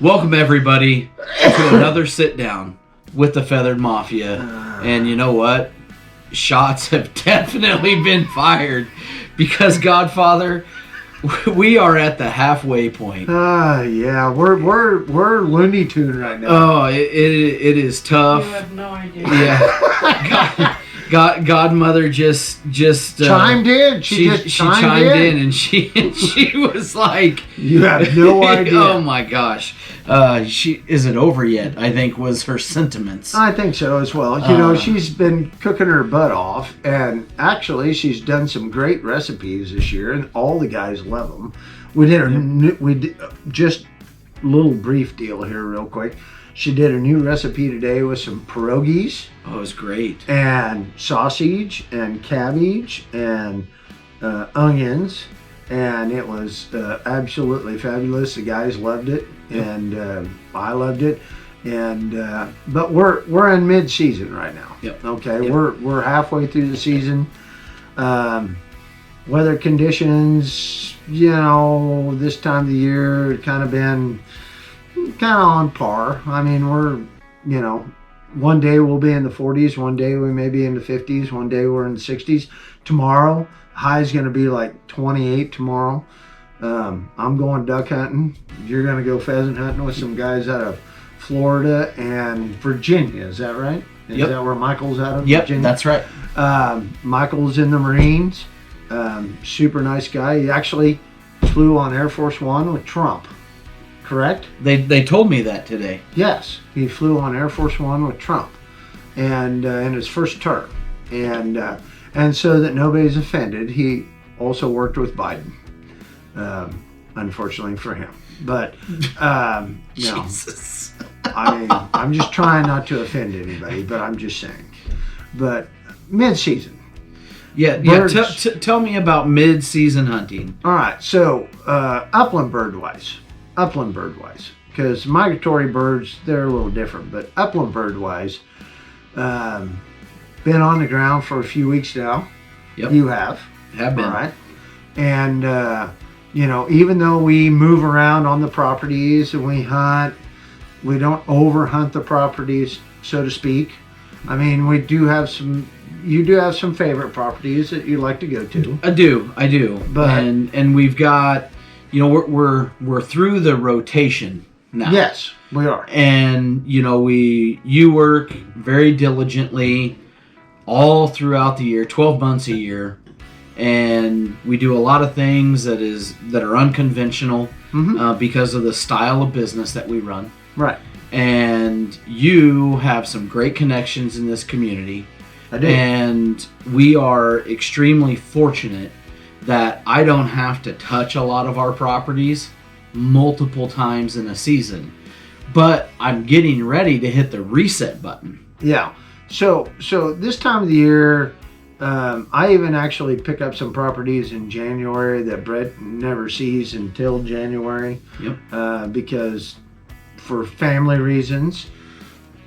Welcome everybody to another sit down with the Feathered Mafia. And you know what? Shots have definitely been fired because Godfather, we are at the halfway point. Yeah, we're Looney Tune right now. Oh, it is tough. You have no idea. Yeah. Godmother just chimed in. She chimed in and she was like, "You have no idea." Oh my gosh. Is it over yet? I think was her sentiments. I think so as well. You know, she's been cooking her butt off, and actually, she's done some great recipes this year, and all the guys love them. We did just a little brief deal here, real quick. She did a new recipe today with some pierogies. Oh, it was great. And sausage and cabbage and onions, and it was absolutely fabulous. The guys loved it, and I loved it. And but we're in mid-season right now. Yep. Okay, Yep. We're halfway through the season. Weather conditions, you know, this time of the year kind of been kind of on par. I mean, we're, you know, one day we'll be in the 40s, one day we may be in the 50s, one day we're in the 60s. Tomorrow, high is going to be like 28 tomorrow. I'm going duck hunting. You're going to go pheasant hunting with some guys out of Florida and Virginia. Is that right? Is Yep. that where Michael's out of? Yep, Virginia? that's right. Michael's in the Marines. Super nice guy. He actually flew on Air Force One with Trump. Correct? They told me that today. Yes, he flew on Air Force One with Trump, and in his first term, and so that nobody's offended, he also worked with Biden. Unfortunately for him, but no, Jesus. I mean, I'm just trying not to offend anybody, but I'm just saying. But mid-season. Yeah. Tell me about mid-season hunting. All right, so upland bird-wise, because migratory birds, they're a little different, but upland bird-wise, been on the ground for a few weeks now. Yep. You have been. All right, and you know, even though we move around on the properties and we hunt, we don't over-hunt the properties, so to speak. I mean, we do have some. You do have some favorite properties that you like to go to. I do. But and we've got, you know, we're through the rotation now. yes, we are. And you know, you work very diligently all throughout the year, 12 months a year, and we do a lot of things that are unconventional because of the style of business that we run. Right. And you have some great connections in this community. I do. And we are extremely fortunate that I don't have to touch a lot of our properties multiple times in a season. But I'm getting ready to hit the reset button. Yeah. So this time of the year, I even actually pick up some properties in January that Brett never sees until January. Yep. Because for family reasons,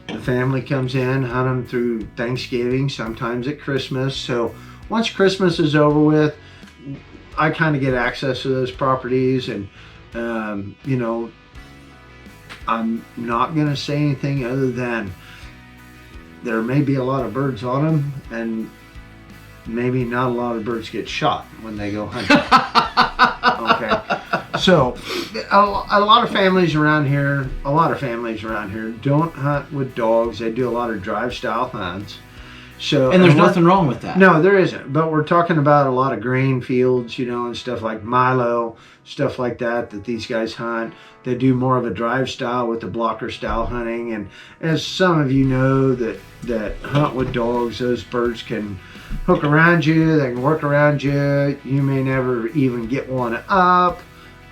the family comes in, hunt them through Thanksgiving, sometimes at Christmas. So once Christmas is over with, I kind of get access to those properties, and you know, I'm not going to say anything other than there may be a lot of birds on them, and maybe not a lot of birds get shot when they go hunting. Okay. So, a lot of families around here don't hunt with dogs. They do a lot of drive-style hunts. So, And there's nothing wrong with that. No, there isn't. But we're talking about a lot of grain fields, you know, and stuff like Milo, stuff like that these guys hunt. They do more of a drive style with the blocker style hunting. And as some of you know that hunt with dogs, those birds can hook around you. They can work around you. You may never even get one up.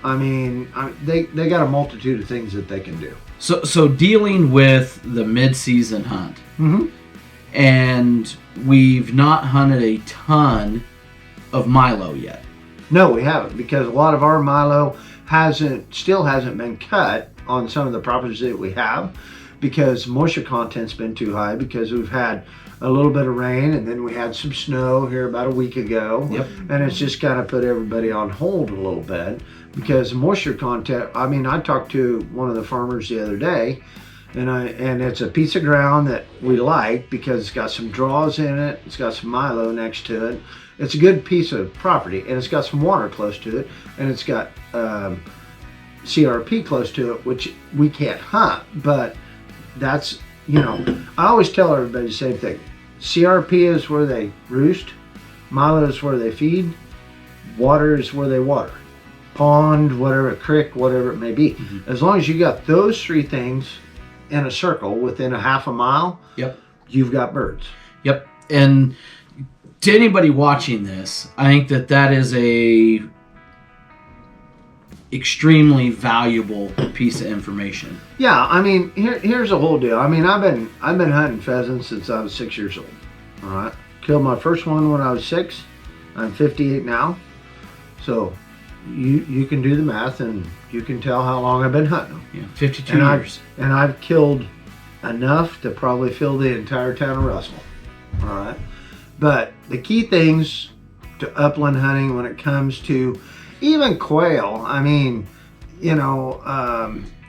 I mean, they got a multitude of things that they can do. So dealing with the mid-season hunt, and we've not hunted a ton of Milo yet. No, we haven't, because a lot of our Milo still hasn't been cut on some of the properties that we have, because moisture content's been too high, because we've had a little bit of rain, and then we had some snow here about a week ago. Yep. And it's just kind of put everybody on hold a little bit because the moisture content. I mean, I talked to one of the farmers the other day, and it's a piece of ground that we like because it's got some draws in it. It's got some milo next to it. It's a good piece of property, and it's got some water close to it, and it's got CRP close to it, which we can't hunt. But that's, I always tell everybody the same thing. CRP is where they roost, milo is where they feed, water is where they water. Pond, whatever, creek, whatever it may be. Mm-hmm. As long as you got those three things in a circle within a half a mile, yep, you've got birds. Yep. And to anybody watching this, I think that is a extremely valuable piece of information. Yeah, I mean, here's the whole deal. I mean, I've been hunting pheasants since I was 6 years old. All right, killed my first one when I was 6. I'm 58 now, so you can do the math and you can tell how long I've been hunting them. Yeah, 52 years. And I've killed enough to probably fill the entire town of Russell. All right, but the key things to upland hunting when it comes to even quail, I mean,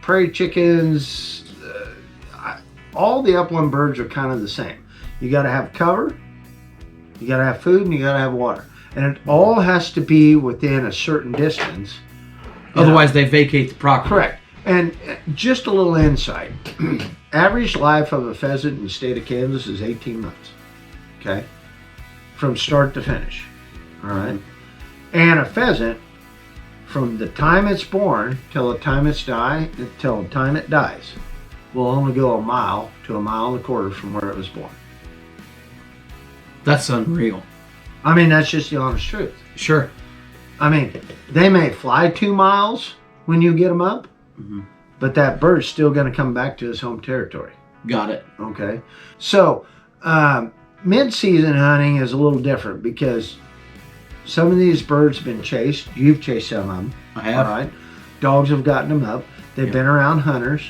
prairie chickens, all the upland birds are kind of the same. You got to have cover, you got to have food, and you got to have water. And it all has to be within a certain distance. Otherwise, they vacate the property. Correct. And just a little insight. Average life of a pheasant in the state of Kansas is 18 months. Okay? From start to finish. All right? And a pheasant, from the time it's born till the time it dies, will only go a mile to a mile and a quarter from where it was born. That's unreal. I mean, that's just the honest truth. Sure. I mean, they may fly 2 miles when you get them up, mm-hmm. but that bird's still going to come back to his home territory. Got it. Okay. So, mid-season hunting is a little different because some of these birds have been chased. You've chased some of them. I have. All right. Dogs have gotten them up. They've been around hunters.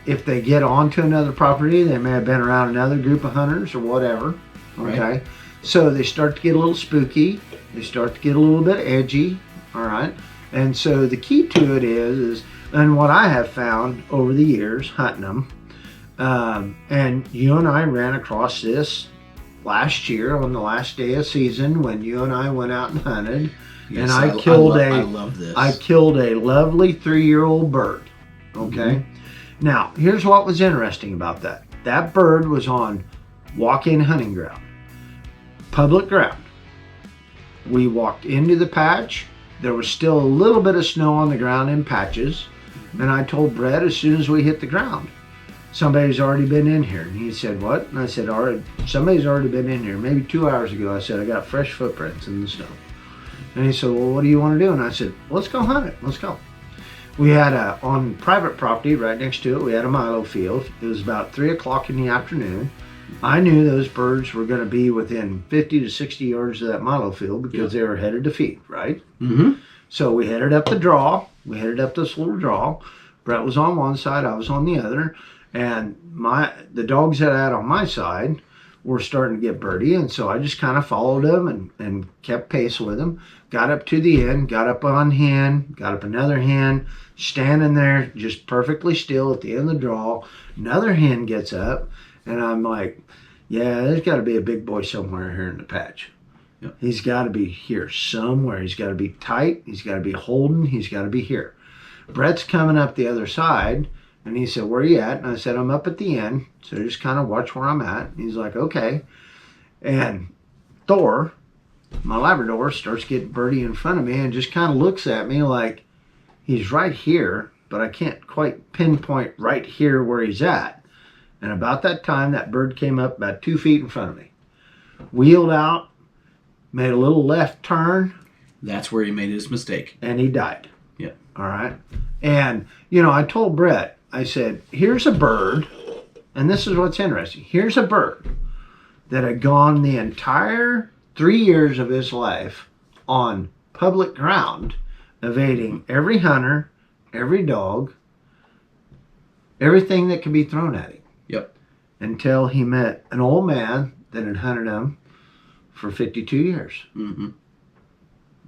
If they get onto another property, they may have been around another group of hunters or whatever. Okay. Right. So they start to get a little spooky. They start to get a little bit edgy. All right. And so the key to it is, and what I have found over the years hunting them, and you and I ran across this last year on the last day of season when you and I went out and hunted. Yes, and I killed I love this. I killed a lovely 3-year-old bird. Okay. Mm-hmm. Now, here's what was interesting about that. That bird was on walk-in hunting ground. Public ground. We walked into the patch. There was still a little bit of snow on the ground in patches. And I told Brett as soon as we hit the ground, somebody's already been in here. And he said, what? And I said, all right, somebody's already been in here. Maybe 2 hours ago. I said, I got fresh footprints in the snow. And he said, well, what do you want to do? And I said, let's go hunt it. Let's go. We had on private property right next to it, we had a milo field. It was about 3 o'clock in the afternoon. I knew those birds were going to be within 50 to 60 yards of that milo field because they were headed to feed, right? Mm-hmm. So we headed up the draw. We headed up this little draw. Brett was on one side, I was on the other. And the dogs that I had on my side were starting to get birdie. And so I just kind of followed them and kept pace with them. Got up to the end, got up on hen, got up another hen, standing there just perfectly still at the end of the draw. Another hen gets up. And I'm like, yeah, there's got to be a big boy somewhere here in the patch. Yep. He's got to be here somewhere. He's got to be tight. He's got to be holding. He's got to be here. Brett's coming up the other side, and he said, where are you at? And I said, I'm up at the end, so just kind of watch where I'm at. And he's like, okay. And Thor, my Labrador, starts getting birdie in front of me and just kind of looks at me like he's right here, but I can't quite pinpoint right here where he's at. And about that time, that bird came up about 2 feet in front of me. Wheeled out, made a little left turn. That's where he made his mistake. And he died. Yeah. All right. And, I told Brett, I said, here's a bird, and this is what's interesting. Here's a bird that had gone the entire 3 years of his life on public ground, evading every hunter, every dog, everything that can be thrown at him. Yep. until he met an old man that had hunted him for 52 years. Mm-hmm.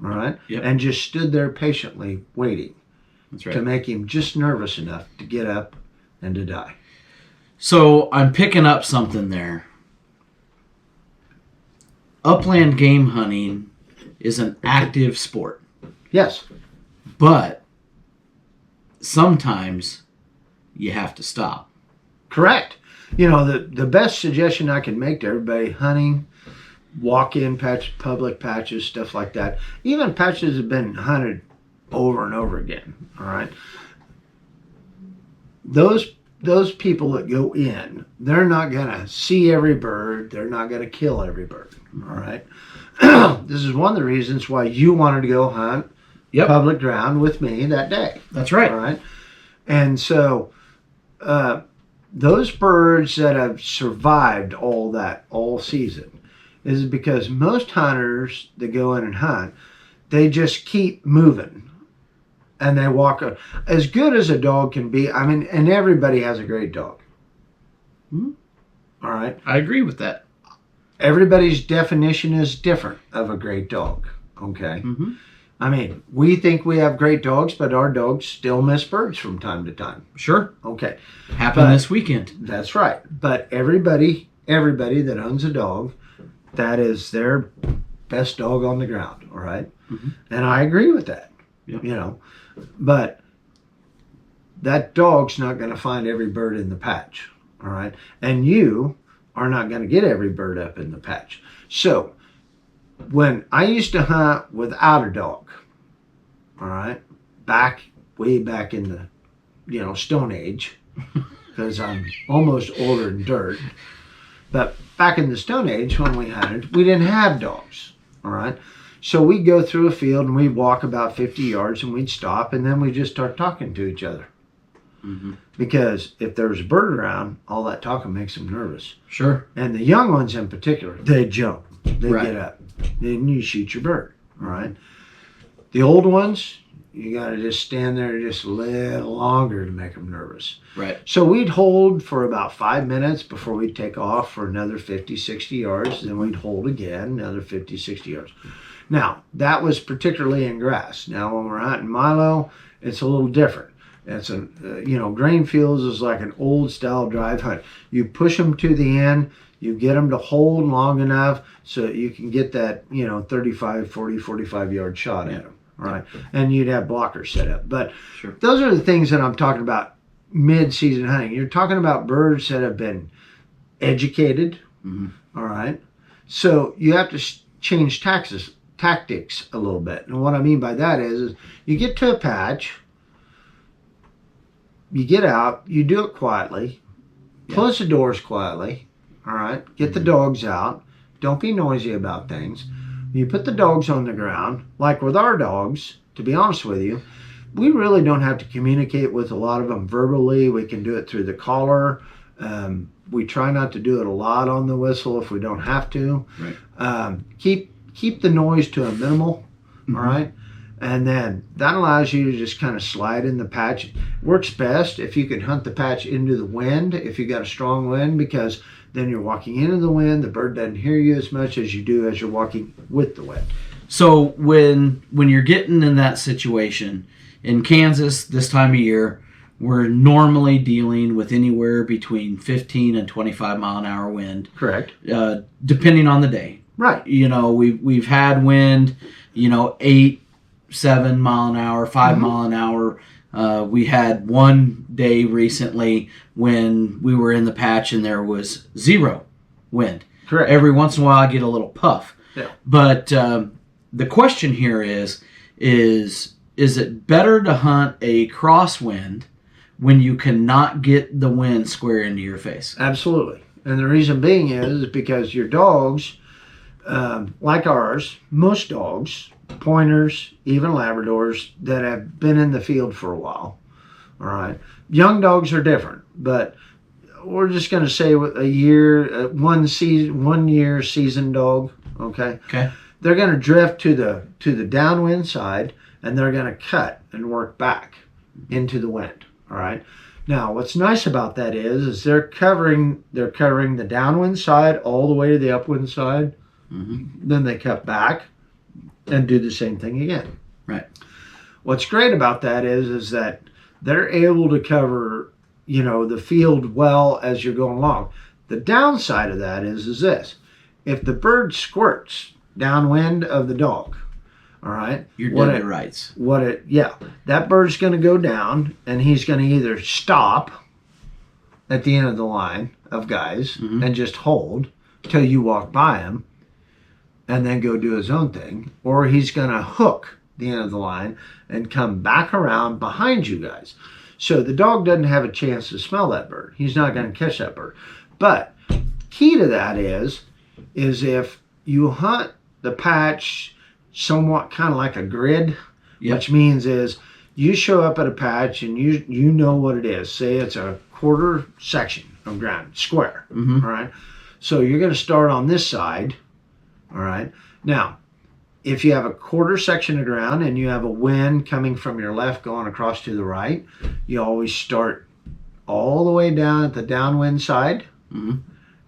All right? Yep. And just stood there patiently waiting That's right. to make him just nervous enough to get up and to die. So I'm picking up something there. Upland game hunting is an active sport. Yes. But sometimes you have to stop. Correct. You know, the best suggestion I can make to everybody hunting, walk-in patch, public patches, stuff like that, even patches that have been hunted over and over again, all right? Those people that go in, they're not going to see every bird. They're not going to kill every bird, all right? This is one of the reasons why you wanted to go hunt public ground with me that day. That's right. All right. And so those birds that have survived all season is because most hunters that go in and hunt, they just keep moving and they walk as good as a dog can be. I mean, and everybody has a great dog. Mm-hmm. All right. I agree with that. Everybody's definition is different of a great dog. Okay. Mm-hmm. I mean, we think we have great dogs, but our dogs still miss birds from time to time. Sure. Okay. Happened this weekend. That's right. But everybody that owns a dog, that is their best dog on the ground, all right? Mm-hmm. And I agree with that. Yep. You know, but that dog's not going to find every bird in the patch, all right? And you are not going to get every bird up in the patch. So when I used to hunt without a dog, all right, way back in the, Stone Age, because I'm almost older than dirt, but back in the Stone Age when we hunted, we didn't have dogs, all right? So we'd go through a field and we'd walk about 50 yards and we'd stop and then we'd just start talking to each other. Mm-hmm. Because if there's a bird around, all that talking makes them nervous. Sure. And the young ones in particular, they jump. They Right. get up. Then you shoot your bird. All right. The old ones, you got to just stand there just a little longer to make them nervous. Right. So we'd hold for about 5 minutes before we'd take off for another 50, 60 yards. Then we'd hold again, another 50, 60 yards. Now, that was particularly in grass. Now, when we're hunting Milo, it's a little different. It's grain fields is like an old style drive hunt. You push them to the end, you get them to hold long enough so that you can get that, 35, 40, 45 yard shot at them, right? And you'd have blockers set up. But Sure. Those are the things that I'm talking about mid-season hunting. You're talking about birds that have been educated, Mm-hmm. all right? So you have to change tactics a little bit. And what I mean by that is you get to a patch, you get out, you do it quietly, close the doors quietly, all right? Get the dogs out. Don't be noisy about things. You put the dogs on the ground. Like with our dogs, to be honest with you, we really don't have to communicate with a lot of them verbally. We can do it through the collar. We try not to do it a lot on the whistle if we don't have to. Right. Keep the noise to a minimal, Mm-hmm. all right? And then that allows you to just kind of slide in the patch. Works best if you can hunt the patch into the wind, if you got a strong wind, because then you're walking into the wind. The bird doesn't hear you as much as you do as you're walking with the wind. So when you're getting in that situation, in Kansas this time of year, we're normally dealing with anywhere between 15 and 25 mile an hour wind. Correct. Depending on the day. Right. We've had wind, 8, 7 mile an hour, 5 mile an hour. We had one day recently when we were in the patch and there was 0 wind. Correct. Every once in a while I get a little puff. Yeah. But the question here is it better to hunt a crosswind when you cannot get the wind square into your face? Absolutely. And the reason being is because your dogs, like ours, most dogs, pointers, even Labradors that have been in the field for a while, all right? Young dogs are different, but we're just going to say a year, 1 year seasoned dog, okay? Okay. They're going to drift to the downwind side and they're going to cut and work back into the wind, all right? Now, what's nice about that is they're covering the downwind side all the way to the upwind side. Mm-hmm. Then they cut back and do the same thing again. Right. What's great about that is that they're able to cover, the field well as you're going along. The downside of that is this: if the bird squirts downwind of the dog, all right, You're dead to rights. That bird's going to go down, and he's going to either stop at the end of the line of guys Mm-hmm. and just hold till you walk by him, and then go do his own thing, or he's going to hook the end of the line and come back around behind you guys. So the dog doesn't have a chance to smell that bird. He's not going to catch that bird. But key to that is if you hunt the patch somewhat kind of like a grid, Yep. which means is you show up at a patch and you know what it is. Say it's a quarter section of ground, square, Mm-hmm. all right? So you're going to start on this side, all right? Now, if you have a quarter section of ground and you have a wind coming from your left going across to the right, you always start all the way down at the downwind side Mm-hmm.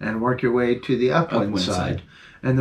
and work your way to the upwind Upwind side. side. And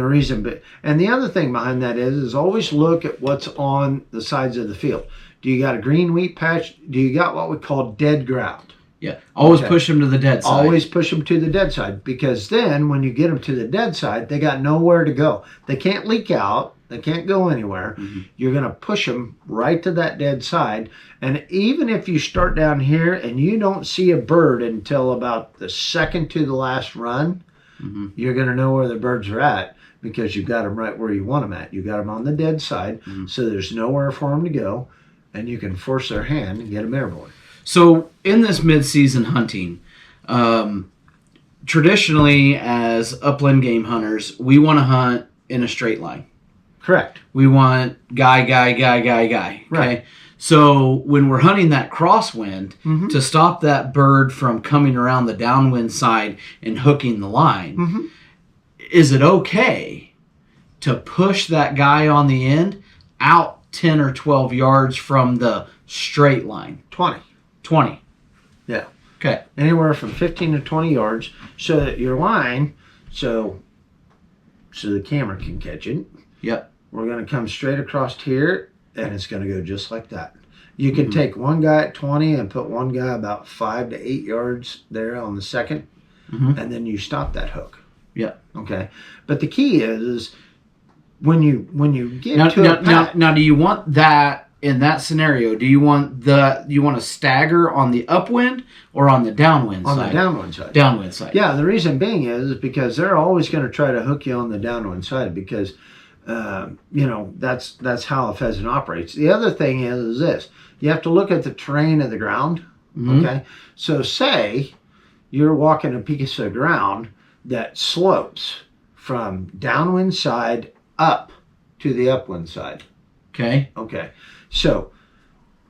the other thing behind that is always look at what's on the sides of the field. Do you got a green wheat patch? Do you got what we call dead ground? Yeah. Always Okay. push them to the dead side. Always push them to the dead side, because then when you get them to the dead side, they got nowhere to go. They can't leak out. They can't go anywhere. Mm-hmm. You're going to push them right to that dead side. And even if you start down here and you don't see a bird until about the second to the last run, Mm-hmm. you're going to know where the birds are at, because you've got them right where you want them at. You got them on the dead side, Mm-hmm. so there's nowhere for them to go, and you can force their hand and get them airborne. So in this mid-season hunting, traditionally as upland game hunters, we want to hunt in a straight line. Correct. We want guy. Okay. Right. So when we're hunting that crosswind, Mhm. to stop that bird from coming around the downwind side and hooking the line, Mm-hmm. is it okay to push that guy on the end out 10 or 12 yards from the straight line? 20. 20. Yeah. Okay. Anywhere from 15 to 20 yards, so that your line, so the camera can catch it. Yep. We're going to come straight across here, and it's going to go just like that. You can Mhm. take one guy at 20 and put one guy about 5 to 8 yards there on the second, Mhm. and then you stop that hook. Yep. Okay. But the key is when you get Now, to now, a patch, now, do you want that in that scenario? Do you want to stagger on the upwind or on the downwind on side? the downwind side. Downwind side. Yeah, the reason being is because they're always going to try to hook you on the downwind side, because that's how a pheasant operates. The other thing is this: you have to look at the terrain of the ground. Mhm. Okay, so say you're walking a piece of ground that slopes from downwind side up to the upwind side. Okay. Okay, so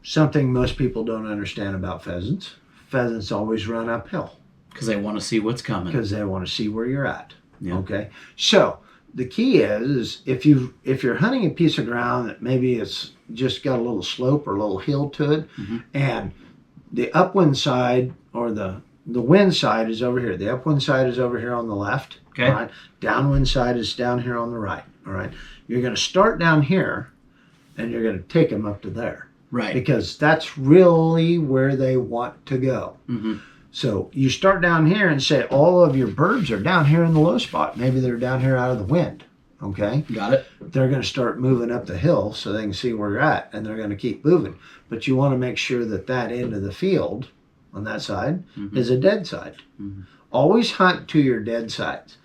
something most people don't understand about pheasants: pheasants always run uphill Because they want to see what's coming. because they want to see where you're at. Yeah. Okay, so the key is if you're hunting a piece of ground that maybe it's just got a little slope or a little hill to it, Mhm. and the upwind side or the wind side is over here. The upwind side is over here on the left. Okay. All right. Downwind side is down here on the right. All right. You're going to start down here, and you're going to take them up to there, Right. because that's really where they want to go. Mm-hmm. So you start down here and say all of your birds are down here in the low spot. Maybe they're down here out of the wind. Okay. Got it. They're going to start moving up the hill so they can see where you're at, and they're going to keep moving. But you want to make sure that end of the field on that side Mhm. is a dead side. Mhm. Always hunt to your dead sides.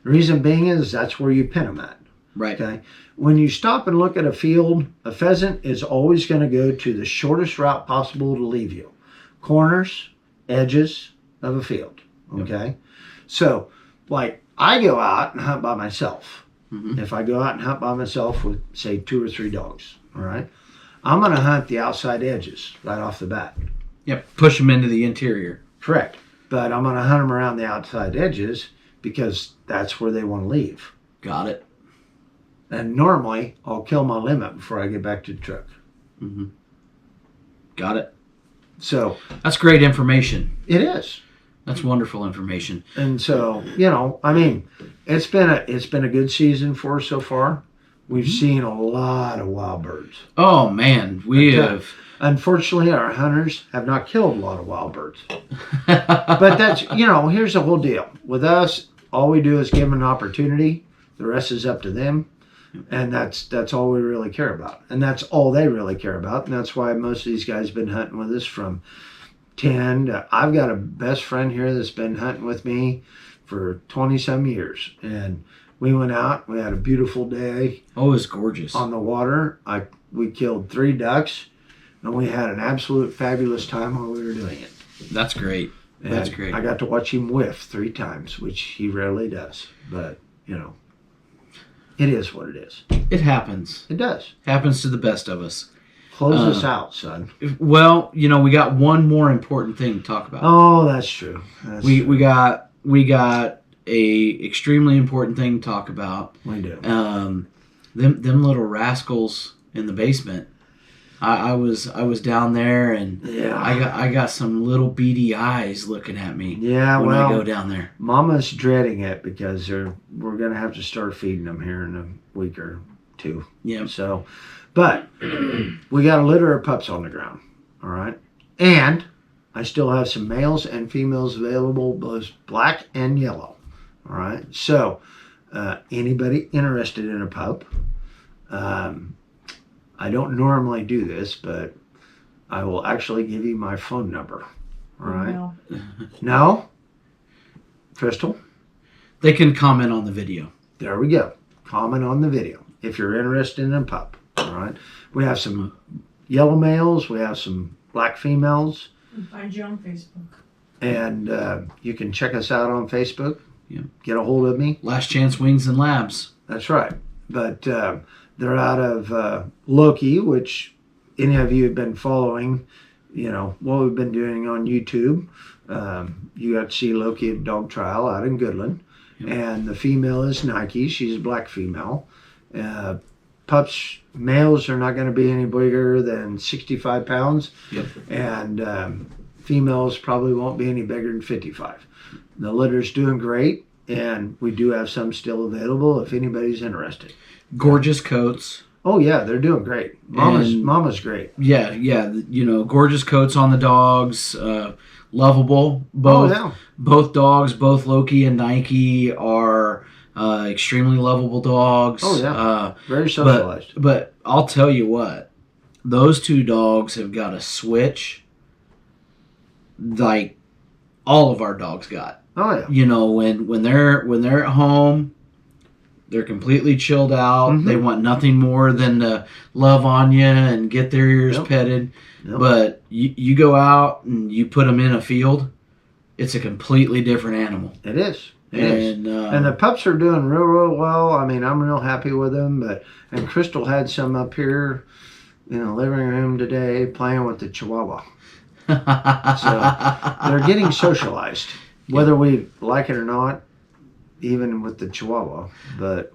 The reason being is that's where you pin them at. Right. Okay. When you stop and look at a field, a pheasant is always going to go to the shortest route possible to leave you. Corners, edges of a field. Okay. So, like, I go out and hunt by myself. Mhm. If I go out and hunt by myself with, say, 2 or 3 dogs, all right, I'm going to hunt the outside edges right off the bat. Yep. Push them into the interior. Correct. But I'm going to hunt them around the outside edges because that's where they want to leave. Got it. And normally, I'll kill my limit before I get back to the truck. Mm-hmm. Got it. So That's great information. it is. That's wonderful information. And so, I mean, it's been a good season for us so far. We've seen a lot of wild birds. Oh man, we Okay. have. Unfortunately, our hunters have not killed a lot of wild birds. But that's, here's the whole deal. With us, all we do is give them an opportunity. The rest is up to them. And that's all we really care about. And that's all they really care about. And that's why most of these guys have been hunting with us from 10 to, I've got a best friend here that's been hunting with me for 20 some years. And we went out, we had a beautiful day. Oh, it's gorgeous. On the water. We killed 3 ducks, and we had an absolute fabulous time while we were doing it. That's great. That's great. I got to watch him whiff 3 times, which he rarely does. But, it is what it is. It happens. It does. Happens to the best of us. Close us out, son. Well, we got one more important thing to talk about. Oh, that's true. We got a extremely important thing to talk about. We do. Them little rascals in the basement. I was down there, and Yeah. I got some little beady eyes looking at me. Yeah, when well, I go down there. Mama's dreading it because we're going to have to start feeding them here in a week or 2. Yeah. So, but we got a litter of pups on the ground. All right. And I still have some males and females available, both black and yellow. All right. So, anybody interested in a pup, I don't normally do this, but I will actually give you my phone number. All right. No. No? Crystal? They can comment on the video. There we go. Comment on the video if you're interested in a pup. All right. We have some yellow males. We have some black females. And find you on Facebook. And you can check us out on Facebook. Yeah. Get a hold of me. Last Chance Wings and Labs. That's right. But they're out of Loki, which any of you have been following, what we've been doing on YouTube. You got to see Loki at Dog Trial out in Goodland. Yep. And the female is Nike. She's a black female. Pups, males are not going to be any bigger than 65 pounds. Yep. And females probably won't be any bigger than 55. The litter's doing great, and we do have some still available if anybody's interested. Gorgeous coats. Oh yeah, they're doing great. Mama's great. Yeah. Gorgeous coats on the dogs. Lovable. Both dogs, both Loki and Nike, are extremely lovable dogs. Oh yeah, very socialized. But I'll tell you what, those 2 dogs have got a switch like all of our dogs got. Oh yeah. When they're at home, they're completely chilled out. Mm-hmm. They want nothing more than to love on you and get their ears petted. Yep. But you go out and you put them in a field, it's a completely different animal. It is. It is. And the pups are doing real well. I mean, I'm real happy with them. And Crystal had some up here in the living room today playing with the Chihuahua. So they're getting socialized, whether we like it or not, even with the Chihuahua. But,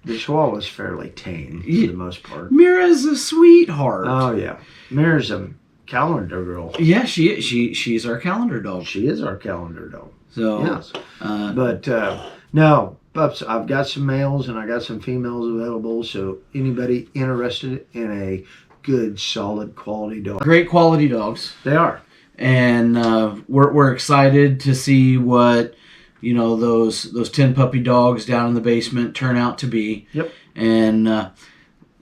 the Chihuahua's fairly tame for the most part. Mira's a sweetheart. Oh, yeah. Mira's a calendar girl. Yeah, she's our calendar dog. She is our calendar dog. So, yes. No, pups, I've got some males and I got some females available. So anybody interested in a good, solid, quality dog. Great quality dogs. They are. And we're excited to see what those 10 puppy dogs down in the basement turn out to be. Yep. And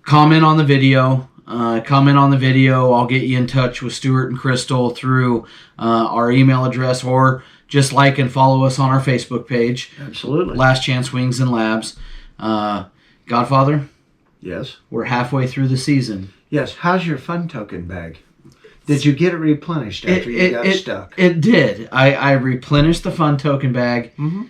comment on the video. I'll get you in touch with Stuart and Crystal through our email address, or just like and follow us on our Facebook page. Absolutely. Last Chance Wings and Labs. Godfather, Yes. we're halfway through the season. Yes. How's your fun token bag? Did you get it replenished after you got stuck? It did. I replenished the fun token bag, Mm-hmm.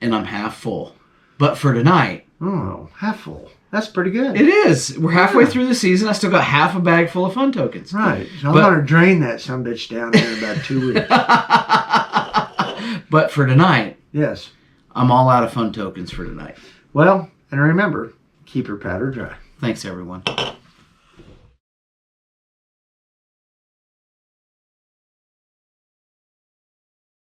and I'm half full. But for tonight, Oh, half full. That's pretty good. it is. We're halfway through the season. I still got half a bag full of fun tokens. Right. So I'm But- going to drain that sumbitch down there in about 2 weeks. But for tonight, Yes. I'm all out of fun tokens for tonight. Well, and remember, keep your powder dry. Thanks, everyone.